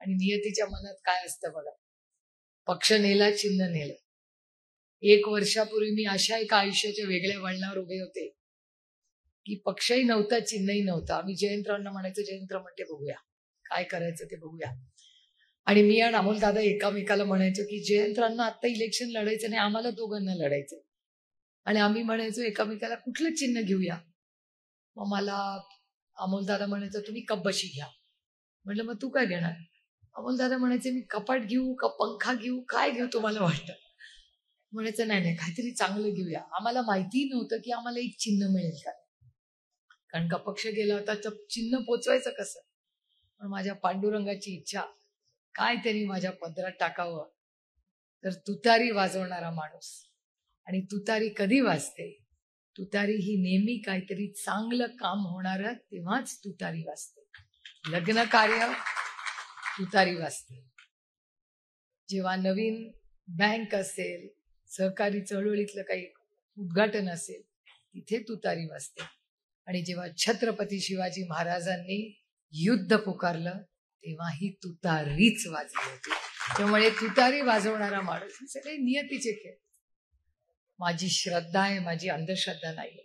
आणि नियतीच्या मनात काय असतं बघा. पक्ष नेला, चिन्ह नेलं. 1 वर्षापूर्वी मी अशा एका आयुष्याच्या वेगळ्या वळणावर उभे होते की पक्षही नव्हता, चिन्हही नव्हता. आम्ही जयंतरावांना म्हणायचं, जयंतराव म्हणते बघूया काय करायचं ते बघूया. आणि मी आणि अमोल दादा एकामेकाला म्हणायचो की जयंतरावांना आता इलेक्शन लढायचं नाही, आम्हाला दोघांना लढायचं. आणि आम्ही म्हणायचो एकामेकाला कुठलं चिन्ह घेऊया. मग मला अमोल दादा म्हणायचं तुम्ही कब्बशी घ्या. म्हटलं मग तू काय घेणार. अमोल दादा म्हणायचे मी कपाट घेऊ का पंखा घेऊ, काय घेऊ तुम्हाला वाटतं. म्हणायचं नाही काहीतरी चांगलं घेऊया. आम्हाला माहिती नव्हतं की आम्हाला एक चिन्ह मिळेल का, कारण का पक्ष गेला होता तर चिन्ह पोचवायचं कसं. पण माझ्या पांडुरंगाची इच्छा, काय त्यांनी माझ्या पदरात टाकावं तर तुतारी वाजवणारा माणूस. आणि तुतारी कधी वाजते, तुतारी ही नेहमी काहीतरी चांगलं काम होणार तेव्हाच तुतारी वाजते. लग्न कार्य तुतारी वाजते, जेव्हा नवीन बँक असेल, सहकारी चळवळीतलं काही उद्घाटन असेल तिथे तुतारी वाजते. आणि जेव्हा छत्रपती शिवाजी महाराजांनी युद्ध पुकारलं तेव्हा ही तुतारीच वाजली होती. त्यामुळे तुतारी वाजवणारा माणूस हे सगळे नियतीचे खेळ. माझी श्रद्धा आहे, माझी अंधश्रद्धा नाही.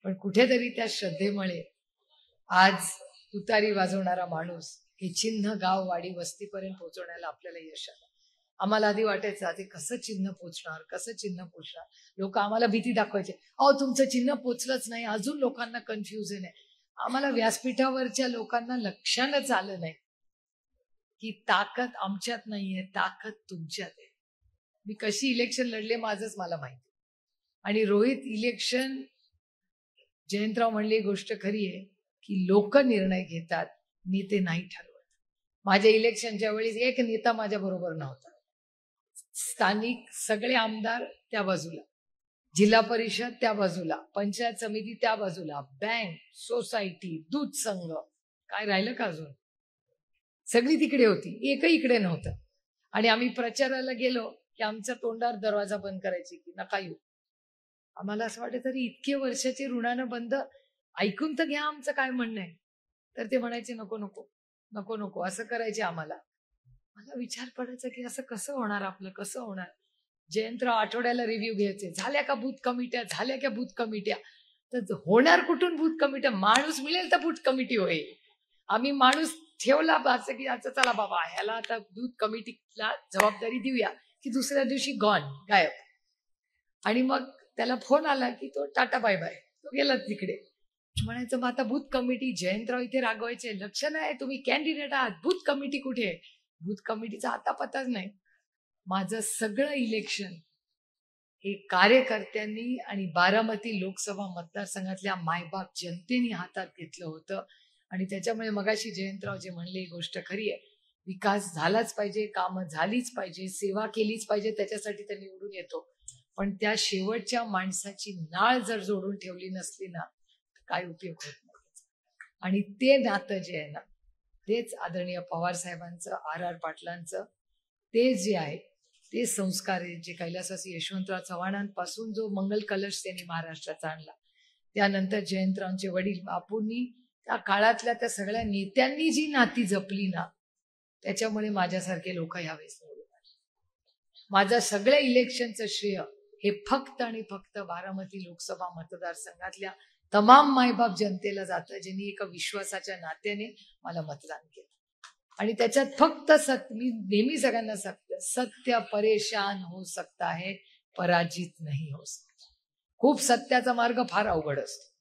पण कुठेतरी त्या श्रद्धेमुळे आज तुतारी वाजवणारा माणूस हे चिन्ह गाव वाडी वस्तीपर्यंत पोहोचवण्याला आपल्याला यश आलं. आम्हाला आधी वाटायचं आधी कसं चिन्ह पोचणार, कसं चिन्ह पोचणार. लोक आम्हाला भीती दाखवायचे, अहो तुमचं चिन्ह पोचलंच नाही, अजून लोकांना कन्फ्युजन आहे. आम्हाला व्यासपीठावरच्या लोकांना लक्षातच आलं नाही की ताकद आमच्यात नाहीये, ताकद तुमच्यात आहे. मी कशी इलेक्शन लढले माझंच मला माहिती. आणि रोहित इलेक्शन, जयंतराव म्हणली गोष्ट खरी आहे की लोक निर्णय घेतात, नेते नाही ठरवत. माझ्या इलेक्शनच्या वेळी एक नेता माझ्या बरोबर नव्हता. स्थानिक सगळे आमदार त्या बाजूला, जिल्हा परिषद त्या बाजूला, पंचायत समिती त्या बाजूला, बँक, सोसायटी, दूध संघ, काय राहिलं का अजून, सगळी तिकडे होती, एकही इकडे नव्हतं. आणि आम्ही प्रचाराला गेलो की आमच्या तोंडावर दरवाजा बंद करायची की नका येऊ. आम्हाला असं वाटत तरी इतके वर्षाचे ऋणानं बंद, ऐकून तर घ्या आमचं काय म्हणणं आहे. तर ते म्हणायचे नको नको नको नको असं करायचे. आम्हाला विचार पडायचा की असं कसं होणार, आपलं कसं होणार. जयंतराव आठवड्याला रिव्ह्यू घ्यायचे, झाल्या का बूथ कमिट्या, झाल्या का बूथ कमिट्या. तर होणार कुठून बूथ कमिट्या, माणूस मिळेल तर बूथ कमिटी होईल. आम्ही माणूस ठेवला असं की आता चला बाबा ह्याला आता बूथ कमिटीला जबाबदारी देऊया, की दुसऱ्या दिवशी गॉन, गायब. आणि मग त्याला फोन आला की तो टाटा बाय बाय, तो गेला तिकडे. म्हणायचं मग आता बूथ कमिटी, जयंतराव इथे रागवायचे, लक्ष नाही तुम्ही कॅन्डिडेट आहात, बूथ कमिटी कुठे. बूथ कमिटीचा आता पताच नाही. माझं सगळं इलेक्शन हे कार्यकर्त्यांनी आणि बारामती लोकसभा मतदारसंघातल्या मायबाप जनतेने हातात घेतलं होतं. आणि त्याच्यामुळे मगाशी जयंतराव जे म्हणले ही गोष्ट खरी आहे. विकास झालाच पाहिजे, कामं झालीच पाहिजे, सेवा केलीच पाहिजे, त्याच्यासाठी तर निवडून येतो. पण त्या शेवटच्या माणसाची नाळ जर जोडून ठेवली नसली ना तर काय उपयोग होत नाही. आणि ते नातं जे आहे ना, तेच आदरणीय पवार साहेबांचं, RR पाटलांचं ते जे आहे ते संस्कार आहे, जे कैलासवासी यशवंतराव चव्हाणांपासून जो मंगल कलश त्यांनी महाराष्ट्राचा आणला, त्यानंतर जयंतरावांचे वडील बापूंनी त्या काळातल्या त्या सगळ्या नेत्यांनी जी नाती जपली ना, त्याच्यामुळे माझ्यासारखे लोक ह्यावेळेस निवडून आले. माझं सगळ्या इलेक्शनचं श्रेय हे फक्त आणि फक्त बारामती लोकसभा मतदारसंघातल्या तमाम मायबाप जनतेला जातं, ज्यांनी एका विश्वासाच्या नात्याने मला मतदान केलं. आणि त्याच्यात फक्त मी नेहमी सगळ्यांना सांगते, सत्य परेशान हो सकता है, पराजित नहीं हो सकता. खूप सत्याचा मार्ग फार अवघड असतो.